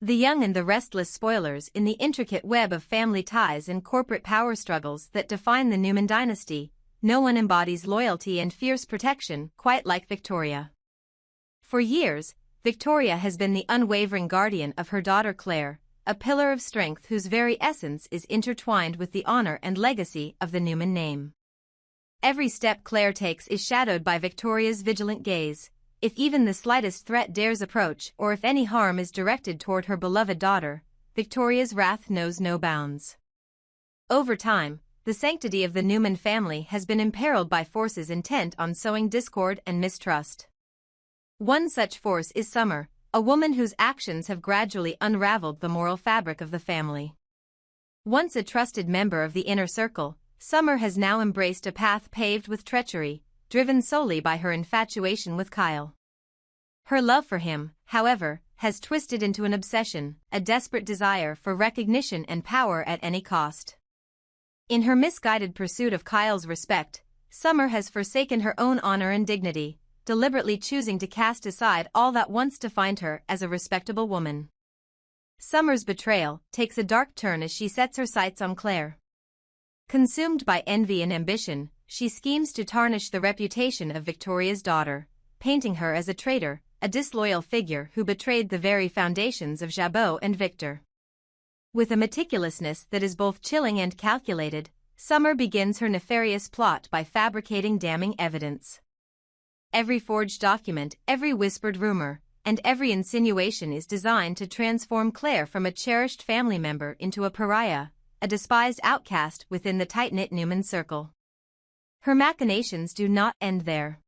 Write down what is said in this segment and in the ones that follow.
The young and the restless spoilers in the intricate web of family ties and corporate power struggles that define the Newman dynasty, no one embodies loyalty and fierce protection quite like Victoria. For years, Victoria has been the unwavering guardian of her daughter Claire, a pillar of strength whose very essence is intertwined with the honor and legacy of the Newman name. Every step Claire takes is shadowed by Victoria's vigilant gaze. If even the slightest threat dares approach or if any harm is directed toward her beloved daughter, Victoria's wrath knows no bounds. Over time, the sanctity of the Newman family has been imperiled by forces intent on sowing discord and mistrust. One such force is Summer, a woman whose actions have gradually unraveled the moral fabric of the family. Once a trusted member of the inner circle, Summer has now embraced a path paved with treachery, driven solely by her infatuation with Kyle. Her love for him, however, has twisted into an obsession, a desperate desire for recognition and power at any cost. In her misguided pursuit of Kyle's respect, Summer has forsaken her own honor and dignity, deliberately choosing to cast aside all that once defined her as a respectable woman. Summer's betrayal takes a dark turn as she sets her sights on Claire. Consumed by envy and ambition, she schemes to tarnish the reputation of Victoria's daughter, painting her as a traitor, a disloyal figure who betrayed the very foundations of Jabot and Victor. With a meticulousness that is both chilling and calculated, Summer begins her nefarious plot by fabricating damning evidence. Every forged document, every whispered rumor, and every insinuation is designed to transform Claire from a cherished family member into a pariah, a despised outcast within the tight-knit Newman circle. Her machinations do not end there.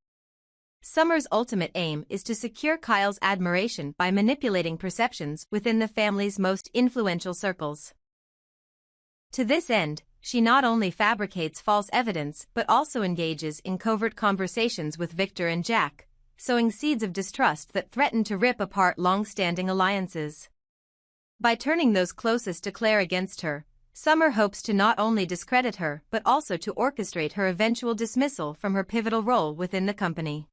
Summer's ultimate aim is to secure Kyle's admiration by manipulating perceptions within the family's most influential circles. To this end, she not only fabricates false evidence but also engages in covert conversations with Victor and Jack, sowing seeds of distrust that threaten to rip apart long-standing alliances. By turning those closest to Claire against her, Summer hopes to not only discredit her but also to orchestrate her eventual dismissal from her pivotal role within the company.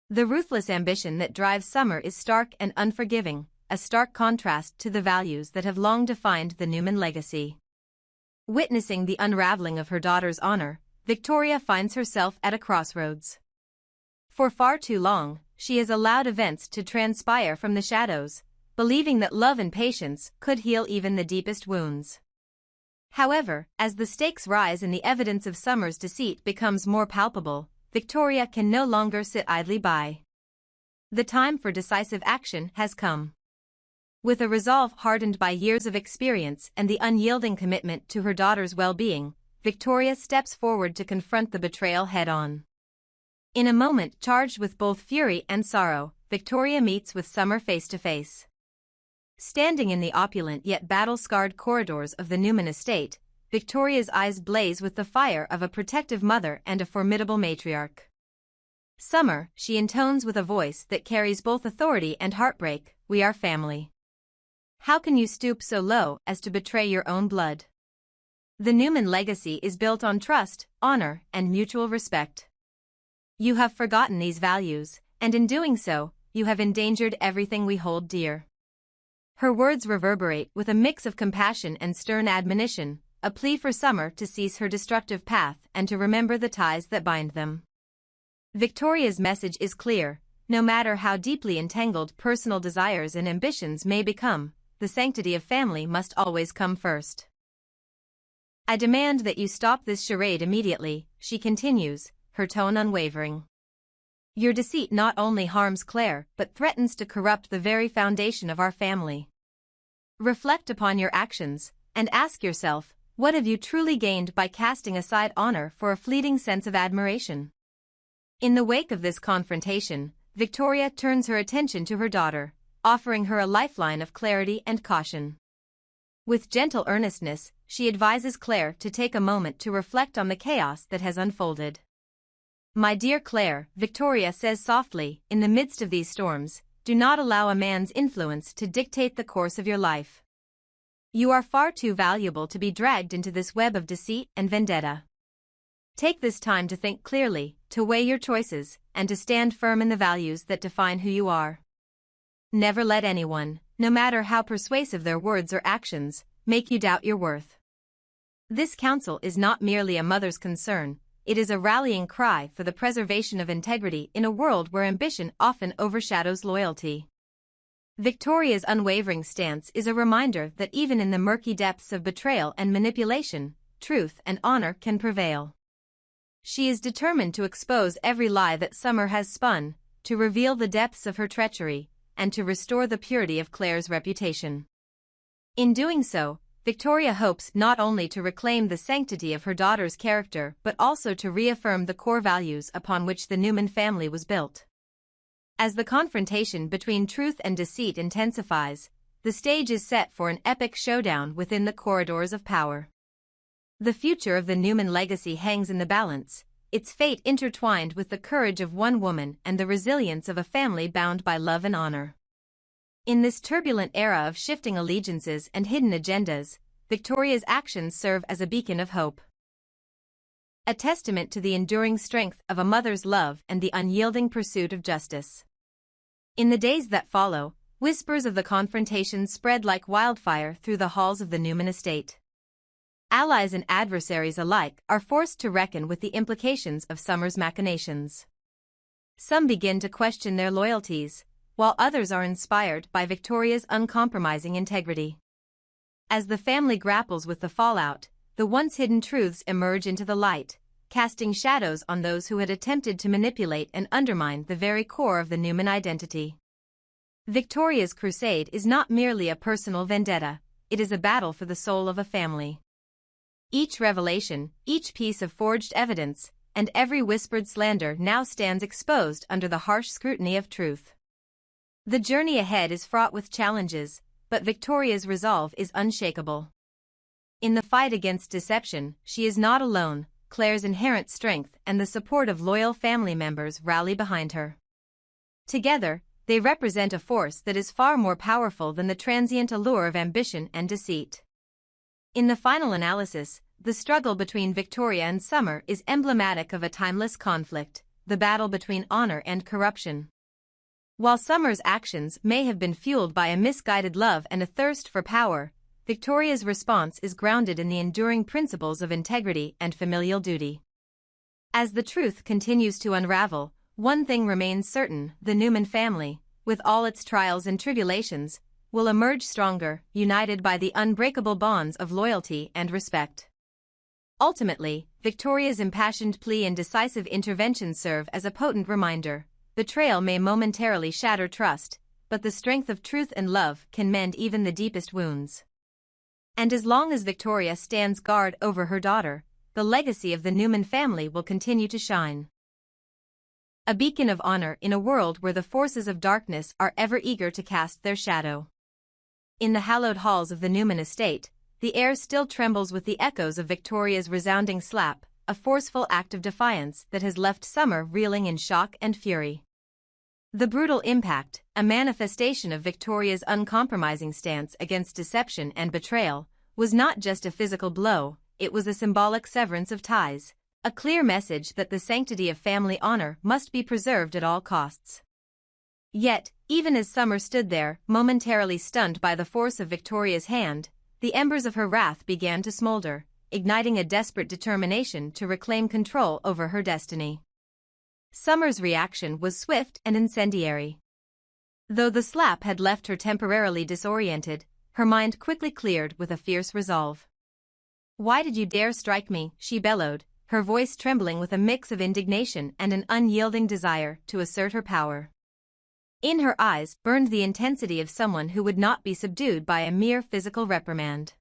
The ruthless ambition that drives Summer is stark and unforgiving, a stark contrast to the values that have long defined the Newman legacy. Witnessing the unraveling of her daughter's honor, Victoria finds herself at a crossroads. For far too long, she has allowed events to transpire from the shadows, believing that love and patience could heal even the deepest wounds. However, as the stakes rise and the evidence of Summer's deceit becomes more palpable, Victoria can no longer sit idly by. The time for decisive action has come. With a resolve hardened by years of experience and the unyielding commitment to her daughter's well-being, Victoria steps forward to confront the betrayal head-on. In a moment charged with both fury and sorrow, Victoria meets with Summer face-to-face. Standing in the opulent yet battle-scarred corridors of the Newman estate, Victoria's eyes blaze with the fire of a protective mother and a formidable matriarch. "Summer," she intones with a voice that carries both authority and heartbreak, "we are family. How can you stoop so low as to betray your own blood? The Newman legacy is built on trust, honor, and mutual respect. You have forgotten these values, and in doing so, you have endangered everything we hold dear." Her words reverberate with a mix of compassion and stern admonition, a plea for Summer to cease her destructive path and to remember the ties that bind them. Victoria's message is clear: no matter how deeply entangled personal desires and ambitions may become, the sanctity of family must always come first. "I demand that you stop this charade immediately," she continues, her tone unwavering. "Your deceit not only harms Claire but threatens to corrupt the very foundation of our family. Reflect upon your actions, and ask yourself, what have you truly gained by casting aside honor for a fleeting sense of admiration?" In the wake of this confrontation, Victoria turns her attention to her daughter, offering her a lifeline of clarity and caution. With gentle earnestness, she advises Claire to take a moment to reflect on the chaos that has unfolded. "My dear Claire," Victoria says softly, "in the midst of these storms, do not allow a man's influence to dictate the course of your life. You are far too valuable to be dragged into this web of deceit and vendetta. Take this time to think clearly, to weigh your choices, and to stand firm in the values that define who you are. Never let anyone, no matter how persuasive their words or actions, make you doubt your worth. This counsel is not merely a mother's concern, it is a rallying cry for the preservation of integrity in a world where ambition often overshadows loyalty. Victoria's unwavering stance is a reminder that even in the murky depths of betrayal and manipulation, truth and honor can prevail. She is determined to expose every lie that Summer has spun, to reveal the depths of her treachery, and to restore the purity of Claire's reputation. In doing so, Victoria hopes not only to reclaim the sanctity of her daughter's character but also to reaffirm the core values upon which the Newman family was built. As the confrontation between truth and deceit intensifies, the stage is set for an epic showdown within the corridors of power. The future of the Newman legacy hangs in the balance, its fate intertwined with the courage of one woman and the resilience of a family bound by love and honor. In this turbulent era of shifting allegiances and hidden agendas, Victoria's actions serve as a beacon of hope. A testament to the enduring strength of a mother's love and the unyielding pursuit of justice. In the days that follow, whispers of the confrontation spread like wildfire through the halls of the Newman estate. Allies and adversaries alike are forced to reckon with the implications of Summer's machinations. Some begin to question their loyalties, while others are inspired by Victoria's uncompromising integrity. As the family grapples with the fallout, the once hidden truths emerge into the light, casting shadows on those who had attempted to manipulate and undermine the very core of the Newman identity. Victoria's crusade is not merely a personal vendetta, it is a battle for the soul of a family. Each revelation, each piece of forged evidence, and every whispered slander now stands exposed under the harsh scrutiny of truth. The journey ahead is fraught with challenges, but Victoria's resolve is unshakable. In the fight against deception, she is not alone. Claire's inherent strength and the support of loyal family members rally behind her. Together, they represent a force that is far more powerful than the transient allure of ambition and deceit. In the final analysis, the struggle between Victoria and Summer is emblematic of a timeless conflict, the battle between honor and corruption. While Summer's actions may have been fueled by a misguided love and a thirst for power, Victoria's response is grounded in the enduring principles of integrity and familial duty. As the truth continues to unravel, one thing remains certain: the Newman family, with all its trials and tribulations, will emerge stronger, united by the unbreakable bonds of loyalty and respect. Ultimately, Victoria's impassioned plea and decisive intervention serve as a potent reminder: betrayal may momentarily shatter trust, but the strength of truth and love can mend even the deepest wounds. And as long as Victoria stands guard over her daughter, the legacy of the Newman family will continue to shine. A beacon of honor in a world where the forces of darkness are ever eager to cast their shadow. In the hallowed halls of the Newman estate, the air still trembles with the echoes of Victoria's resounding slap, a forceful act of defiance that has left Summer reeling in shock and fury. The brutal impact, a manifestation of Victoria's uncompromising stance against deception and betrayal, was not just a physical blow, it was a symbolic severance of ties, a clear message that the sanctity of family honor must be preserved at all costs. Yet, even as Summer stood there, momentarily stunned by the force of Victoria's hand, the embers of her wrath began to smolder, igniting a desperate determination to reclaim control over her destiny. Summer's reaction was swift and incendiary. Though the slap had left her temporarily disoriented, her mind quickly cleared with a fierce resolve. "Why did you dare strike me?" she bellowed, her voice trembling with a mix of indignation and an unyielding desire to assert her power. In her eyes burned the intensity of someone who would not be subdued by a mere physical reprimand.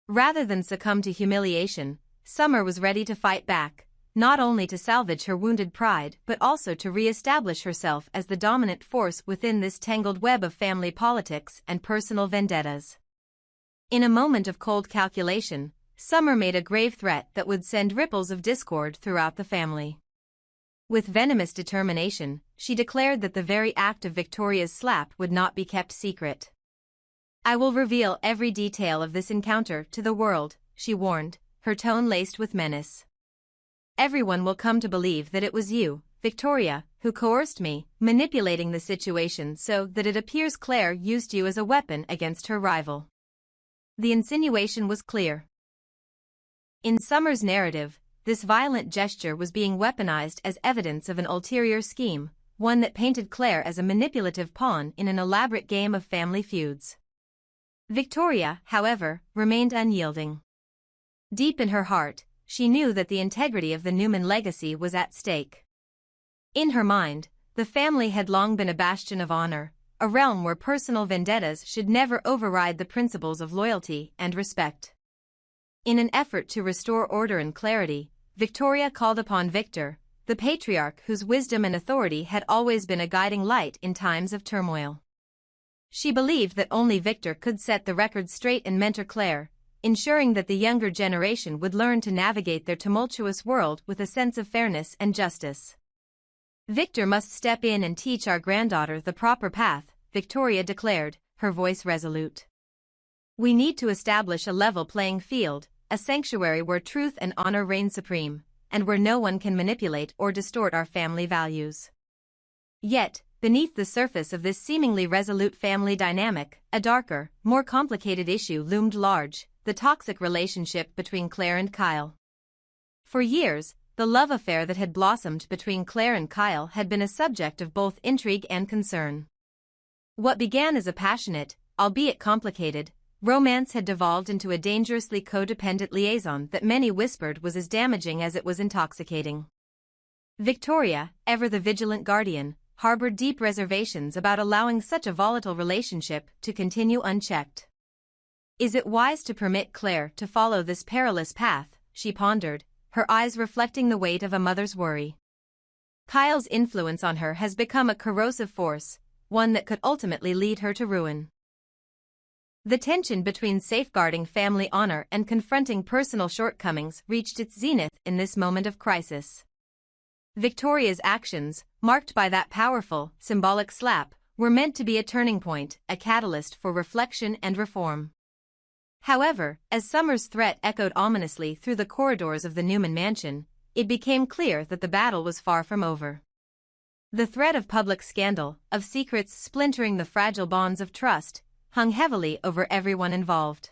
Rather than succumb to humiliation, Summer was ready to fight back, not only to salvage her wounded pride but also to re-establish herself as the dominant force within this tangled web of family politics and personal vendettas. In a moment of cold calculation, Summer made a grave threat that would send ripples of discord throughout the family. With venomous determination, she declared that the very act of Victoria's slap would not be kept secret. "I will reveal every detail of this encounter to the world," she warned, her tone laced with menace. "Everyone will come to believe that it was you, Victoria, who coerced me, manipulating the situation so that it appears Claire used you as a weapon against her rival." The insinuation was clear. In Summer's narrative, this violent gesture was being weaponized as evidence of an ulterior scheme, one that painted Claire as a manipulative pawn in an elaborate game of family feuds. Victoria, however, remained unyielding. Deep in her heart, she knew that the integrity of the Newman legacy was at stake. In her mind, the family had long been a bastion of honor, a realm where personal vendettas should never override the principles of loyalty and respect. In an effort to restore order and clarity, Victoria called upon Victor, the patriarch whose wisdom and authority had always been a guiding light in times of turmoil. She believed that only Victor could set the record straight and mentor Claire, ensuring that the younger generation would learn to navigate their tumultuous world with a sense of fairness and justice. "Victor must step in and teach our granddaughter the proper path," Victoria declared, her voice resolute. "We need to establish a level playing field, a sanctuary where truth and honor reign supreme, and where no one can manipulate or distort our family values." Yet, beneath the surface of this seemingly resolute family dynamic, a darker, more complicated issue loomed large: the toxic relationship between Claire and Kyle. For years, the love affair that had blossomed between Claire and Kyle had been a subject of both intrigue and concern. What began as a passionate, albeit complicated, romance had devolved into a dangerously codependent liaison that many whispered was as damaging as it was intoxicating. Victoria, ever the vigilant guardian, harbored deep reservations about allowing such a volatile relationship to continue unchecked. "Is it wise to permit Claire to follow this perilous path?" she pondered, her eyes reflecting the weight of a mother's worry. "Kyle's influence on her has become a corrosive force, one that could ultimately lead her to ruin." The tension between safeguarding family honor and confronting personal shortcomings reached its zenith in this moment of crisis. Victoria's actions, marked by that powerful, symbolic slap, were meant to be a turning point, a catalyst for reflection and reform. However, as Summer's threat echoed ominously through the corridors of the Newman mansion, it became clear that the battle was far from over. The threat of public scandal, of secrets splintering the fragile bonds of trust, hung heavily over everyone involved.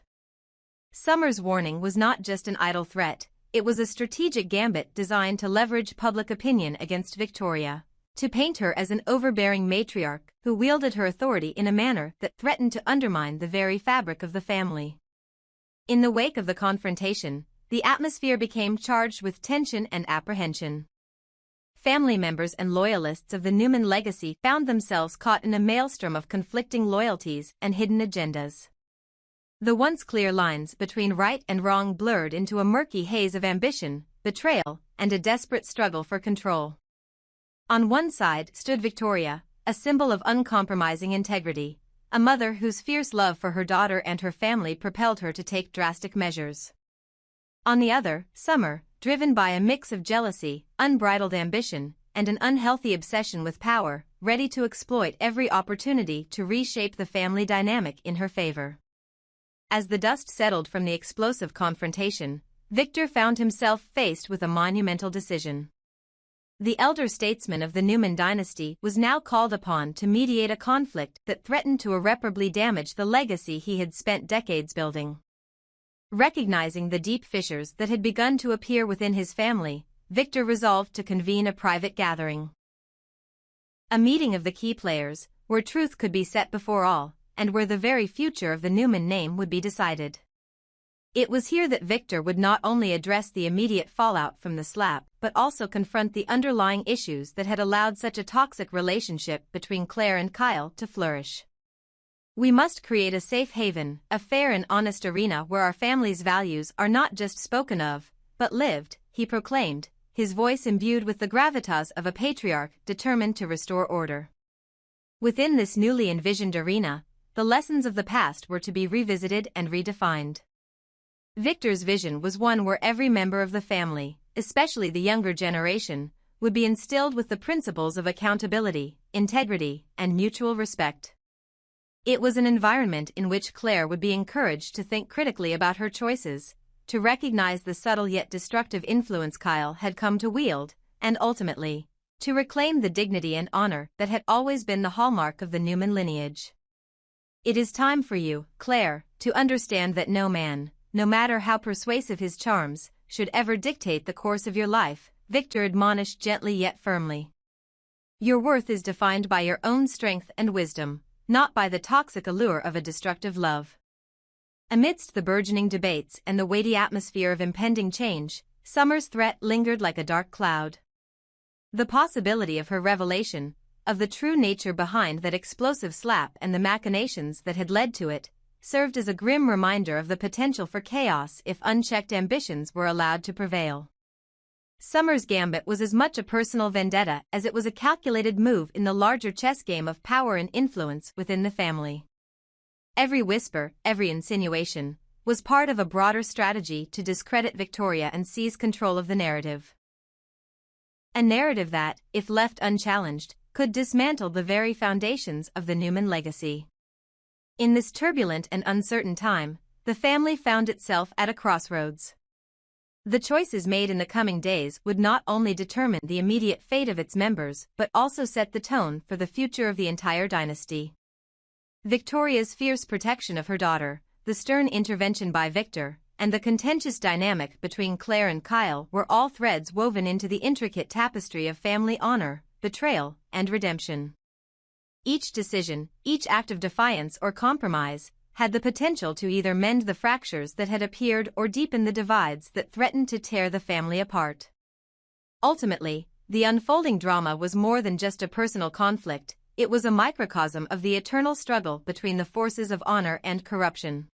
Summer's warning was not just an idle threat, it was a strategic gambit designed to leverage public opinion against Victoria, to paint her as an overbearing matriarch who wielded her authority in a manner that threatened to undermine the very fabric of the family. In the wake of the confrontation, the atmosphere became charged with tension and apprehension. Family members and loyalists of the Newman legacy found themselves caught in a maelstrom of conflicting loyalties and hidden agendas. The once clear lines between right and wrong blurred into a murky haze of ambition, betrayal, and a desperate struggle for control. On one side stood Victoria, a symbol of uncompromising integrity, a mother whose fierce love for her daughter and her family propelled her to take drastic measures. On the other, Summer, driven by a mix of jealousy, unbridled ambition, and an unhealthy obsession with power, ready to exploit every opportunity to reshape the family dynamic in her favor. As the dust settled from the explosive confrontation, Victor found himself faced with a monumental decision. The elder statesman of the Newman dynasty was now called upon to mediate a conflict that threatened to irreparably damage the legacy he had spent decades building. Recognizing the deep fissures that had begun to appear within his family, Victor resolved to convene a private gathering. A meeting of the key players, where truth could be set before all, and where the very future of the Newman name would be decided. It was here that Victor would not only address the immediate fallout from the slap, but also confront the underlying issues that had allowed such a toxic relationship between Claire and Kyle to flourish. "We must create a safe haven, a fair and honest arena where our family's values are not just spoken of, but lived," he proclaimed, his voice imbued with the gravitas of a patriarch determined to restore order. Within this newly envisioned arena, the lessons of the past were to be revisited and redefined. Victor's vision was one where every member of the family, especially the younger generation, would be instilled with the principles of accountability, integrity, and mutual respect. It was an environment in which Claire would be encouraged to think critically about her choices, to recognize the subtle yet destructive influence Kyle had come to wield, and ultimately, to reclaim the dignity and honor that had always been the hallmark of the Newman lineage. It is time for you, Claire, to understand that no man, no matter how persuasive his charms, should ever dictate the course of your life, Victor admonished gently yet firmly. Your worth is defined by your own strength and wisdom, not by the toxic allure of a destructive love. Amidst the burgeoning debates and the weighty atmosphere of impending change, Summer's threat lingered like a dark cloud. The possibility of her revelation, of the true nature behind that explosive slap and the machinations that had led to it, served as a grim reminder of the potential for chaos if unchecked ambitions were allowed to prevail. Summer's gambit was as much a personal vendetta as it was a calculated move in the larger chess game of power and influence within the family. Every whisper, every insinuation, was part of a broader strategy to discredit Victoria and seize control of the narrative. A narrative that, if left unchallenged, could dismantle the very foundations of the Newman legacy. In this turbulent and uncertain time, the family found itself at a crossroads. The choices made in the coming days would not only determine the immediate fate of its members but also set the tone for the future of the entire dynasty. Victoria's fierce protection of her daughter, the stern intervention by Victor, and the contentious dynamic between Claire and Kyle were all threads woven into the intricate tapestry of family honor, betrayal, and redemption. Each decision, each act of defiance or compromise, had the potential to either mend the fractures that had appeared or deepen the divides that threatened to tear the family apart. Ultimately, the unfolding drama was more than just a personal conflict, it was a microcosm of the eternal struggle between the forces of honor and corruption.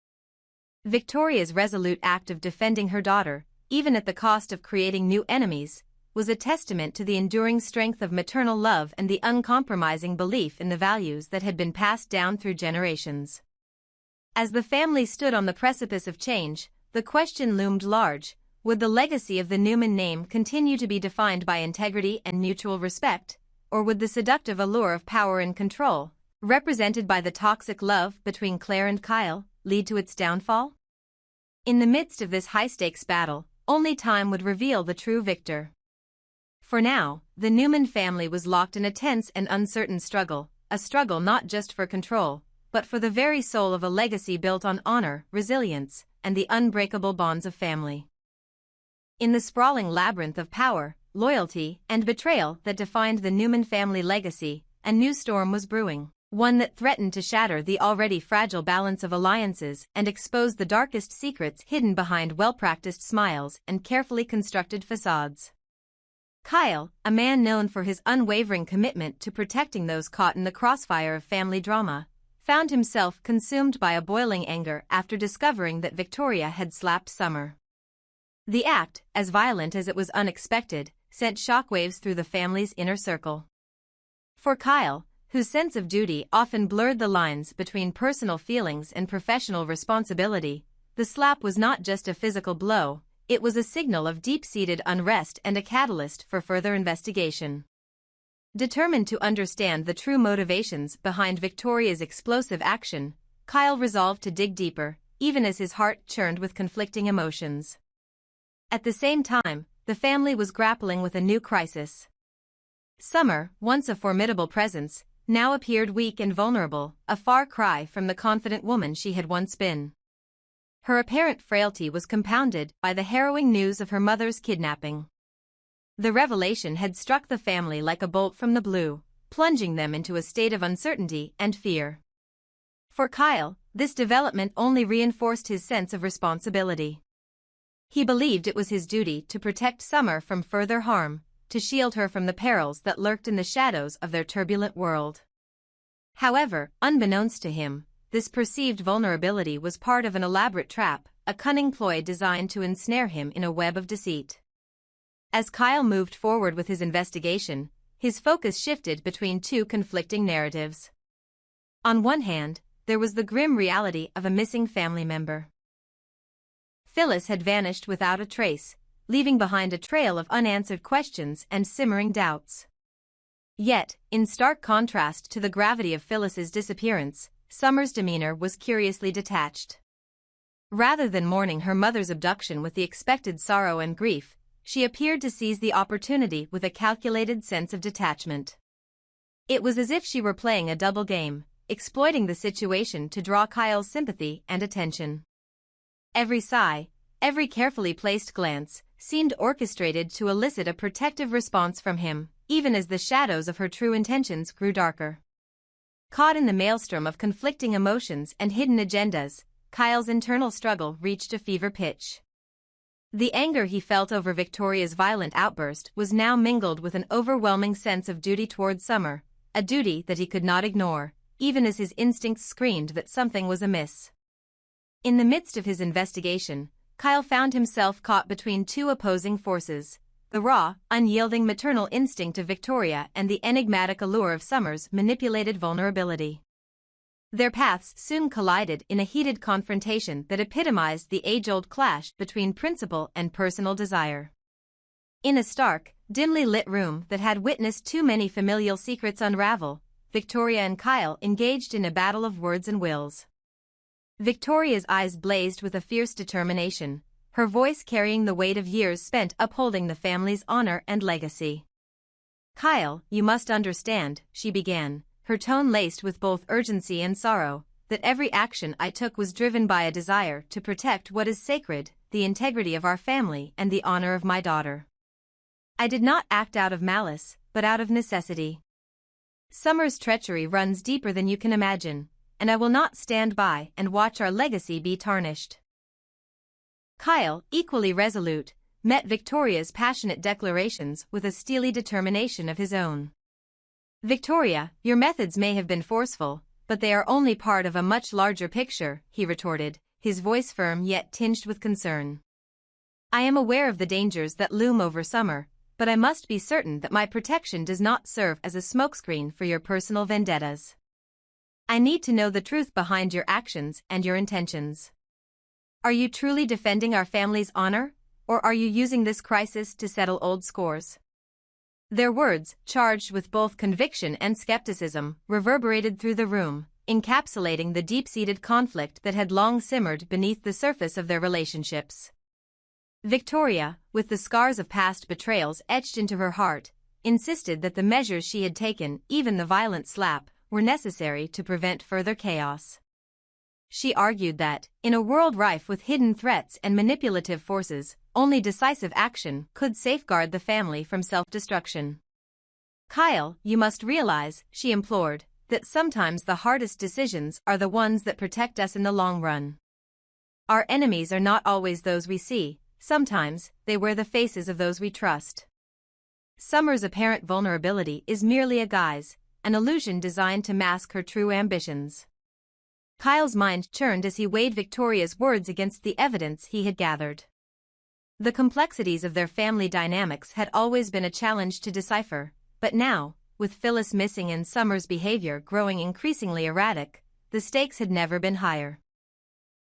Victoria's resolute act of defending her daughter, even at the cost of creating new enemies, was a testament to the enduring strength of maternal love and the uncompromising belief in the values that had been passed down through generations. As the family stood on the precipice of change, the question loomed large: would the legacy of the Newman name continue to be defined by integrity and mutual respect, or would the seductive allure of power and control, represented by the toxic love between Claire and Kyle, lead to its downfall? In the midst of this high-stakes battle, only time would reveal the true victor. For now, the Newman family was locked in a tense and uncertain struggle, a struggle not just for control, but for the very soul of a legacy built on honor, resilience, and the unbreakable bonds of family. In the sprawling labyrinth of power, loyalty, and betrayal that defined the Newman family legacy, a new storm was brewing, one that threatened to shatter the already fragile balance of alliances and expose the darkest secrets hidden behind well-practiced smiles and carefully constructed facades. Kyle, a man known for his unwavering commitment to protecting those caught in the crossfire of family drama, found himself consumed by a boiling anger after discovering that Victoria had slapped Summer. The act, as violent as it was unexpected, sent shockwaves through the family's inner circle. For Kyle, whose sense of duty often blurred the lines between personal feelings and professional responsibility, the slap was not just a physical blow, it was a signal of deep-seated unrest and a catalyst for further investigation. Determined to understand the true motivations behind Victoria's explosive action, Kyle resolved to dig deeper, even as his heart churned with conflicting emotions. At the same time, the family was grappling with a new crisis. Summer, once a formidable presence, now appeared weak and vulnerable, a far cry from the confident woman she had once been. Her apparent frailty was compounded by the harrowing news of her mother's kidnapping. The revelation had struck the family like a bolt from the blue, plunging them into a state of uncertainty and fear. For Kyle, this development only reinforced his sense of responsibility. He believed it was his duty to protect Summer from further harm, to shield her from the perils that lurked in the shadows of their turbulent world. However, unbeknownst to him, this perceived vulnerability was part of an elaborate trap, a cunning ploy designed to ensnare him in a web of deceit. As Kyle moved forward with his investigation, his focus shifted between two conflicting narratives. On one hand, there was the grim reality of a missing family member. Phyllis had vanished without a trace, leaving behind a trail of unanswered questions and simmering doubts. Yet, in stark contrast to the gravity of Phyllis's disappearance, Summer's demeanor was curiously detached. Rather than mourning her mother's abduction with the expected sorrow and grief, she appeared to seize the opportunity with a calculated sense of detachment. It was as if she were playing a double game, exploiting the situation to draw Kyle's sympathy and attention. Every sigh, every carefully placed glance, seemed orchestrated to elicit a protective response from him, even as the shadows of her true intentions grew darker. Caught in the maelstrom of conflicting emotions and hidden agendas, Kyle's internal struggle reached a fever pitch. The anger he felt over Victoria's violent outburst was now mingled with an overwhelming sense of duty toward Summer, a duty that he could not ignore, even as his instincts screamed that something was amiss. In the midst of his investigation, Kyle found himself caught between two opposing forces: the raw, unyielding maternal instinct of Victoria and the enigmatic allure of Summer's manipulated vulnerability. Their paths soon collided in a heated confrontation that epitomized the age-old clash between principle and personal desire. In a stark, dimly lit room that had witnessed too many familial secrets unravel, Victoria and Kyle engaged in a battle of words and wills. Victoria's eyes blazed with a fierce determination, her voice carrying the weight of years spent upholding the family's honor and legacy. "Kyle, you must understand," she began, her tone laced with both urgency and sorrow, "that every action I took was driven by a desire to protect what is sacred, the integrity of our family and the honor of my daughter. I did not act out of malice, but out of necessity. Summer's treachery runs deeper than you can imagine, and I will not stand by and watch our legacy be tarnished." Kyle, equally resolute, met Victoria's passionate declarations with a steely determination of his own. "Victoria, your methods may have been forceful, but they are only part of a much larger picture," he retorted, his voice firm yet tinged with concern. "I am aware of the dangers that loom over Summer, but I must be certain that my protection does not serve as a smokescreen for your personal vendettas. I need to know the truth behind your actions and your intentions. Are you truly defending our family's honor, or are you using this crisis to settle old scores?" Their words, charged with both conviction and skepticism, reverberated through the room, encapsulating the deep-seated conflict that had long simmered beneath the surface of their relationships. Victoria, with the scars of past betrayals etched into her heart, insisted that the measures she had taken, even the violent slap, were necessary to prevent further chaos. She argued that, in a world rife with hidden threats and manipulative forces, only decisive action could safeguard the family from self-destruction. "Kyle, you must realize," she implored, "that sometimes the hardest decisions are the ones that protect us in the long run. Our enemies are not always those we see, sometimes they wear the faces of those we trust. Summer's apparent vulnerability is merely a guise, an illusion designed to mask her true ambitions." Kyle's mind churned as he weighed Victoria's words against the evidence he had gathered. The complexities of their family dynamics had always been a challenge to decipher, but now, with Phyllis missing and Summer's behavior growing increasingly erratic, the stakes had never been higher.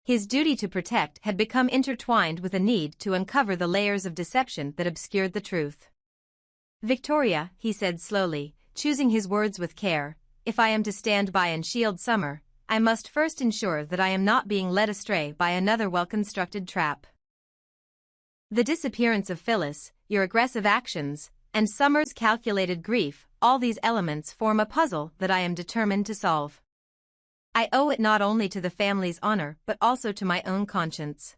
His duty to protect had become intertwined with a need to uncover the layers of deception that obscured the truth. "Victoria," he said slowly, choosing his words with care, "if I am to stand by and shield Summer, I must first ensure that I am not being led astray by another well-constructed trap. The disappearance of Phyllis, your aggressive actions, and Summer's calculated grief, all these elements form a puzzle that I am determined to solve. I owe it not only to the family's honor but also to my own conscience."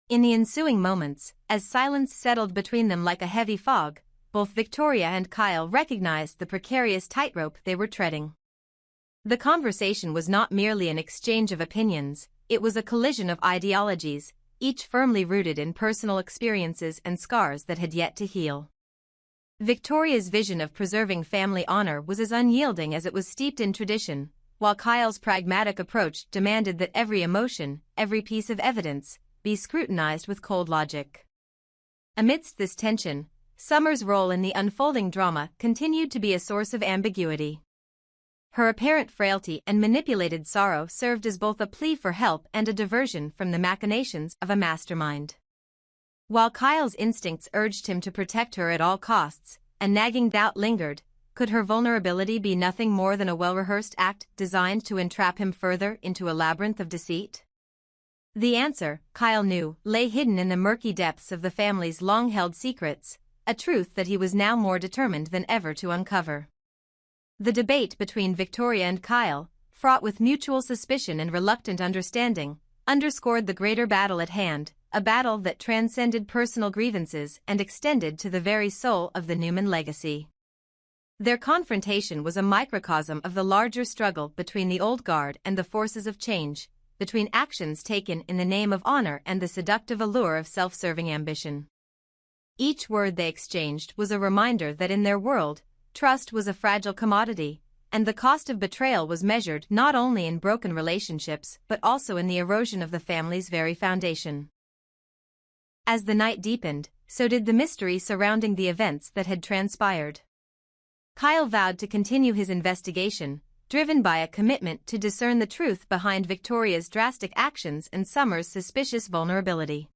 In the ensuing moments, as silence settled between them like a heavy fog, both Victoria and Kyle recognized the precarious tightrope they were treading. The conversation was not merely an exchange of opinions, it was a collision of ideologies, each firmly rooted in personal experiences and scars that had yet to heal. Victoria's vision of preserving family honor was as unyielding as it was steeped in tradition, while Kyle's pragmatic approach demanded that every emotion, every piece of evidence, be scrutinized with cold logic. Amidst this tension, Summer's role in the unfolding drama continued to be a source of ambiguity. Her apparent frailty and manipulated sorrow served as both a plea for help and a diversion from the machinations of a mastermind. While Kyle's instincts urged him to protect her at all costs, a nagging doubt lingered: could her vulnerability be nothing more than a well-rehearsed act designed to entrap him further into a labyrinth of deceit? The answer, Kyle knew, lay hidden in the murky depths of the family's long-held secrets, a truth that he was now more determined than ever to uncover. The debate between Victoria and Kyle, fraught with mutual suspicion and reluctant understanding, underscored the greater battle at hand, a battle that transcended personal grievances and extended to the very soul of the Newman legacy. Their confrontation was a microcosm of the larger struggle between the old guard and the forces of change, between actions taken in the name of honor and the seductive allure of self-serving ambition. Each word they exchanged was a reminder that in their world, trust was a fragile commodity, and the cost of betrayal was measured not only in broken relationships but also in the erosion of the family's very foundation. As the night deepened, so did the mystery surrounding the events that had transpired. Kyle vowed to continue his investigation, driven by a commitment to discern the truth behind Victoria's drastic actions and Summer's suspicious vulnerability.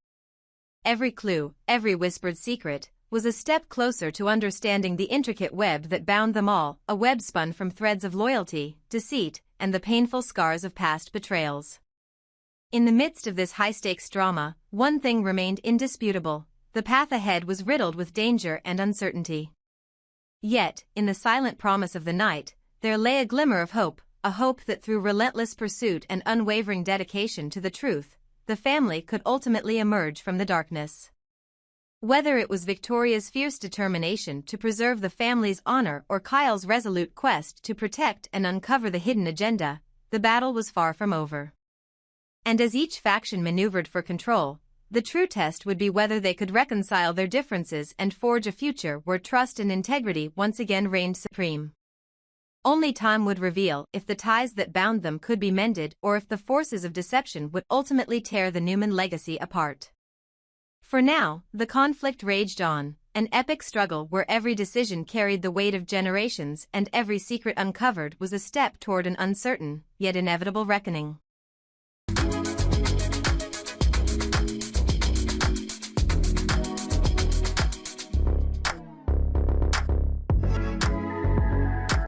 Every clue, every whispered secret, was a step closer to understanding the intricate web that bound them all, a web spun from threads of loyalty, deceit, and the painful scars of past betrayals. In the midst of this high-stakes drama, one thing remained indisputable: the path ahead was riddled with danger and uncertainty. Yet, in the silent promise of the night, there lay a glimmer of hope, a hope that through relentless pursuit and unwavering dedication to the truth, the family could ultimately emerge from the darkness. Whether it was Victoria's fierce determination to preserve the family's honor or Kyle's resolute quest to protect and uncover the hidden agenda, the battle was far from over. And as each faction maneuvered for control, the true test would be whether they could reconcile their differences and forge a future where trust and integrity once again reigned supreme. Only time would reveal if the ties that bound them could be mended or if the forces of deception would ultimately tear the Newman legacy apart. For now, the conflict raged on, an epic struggle where every decision carried the weight of generations and every secret uncovered was a step toward an uncertain, yet inevitable reckoning.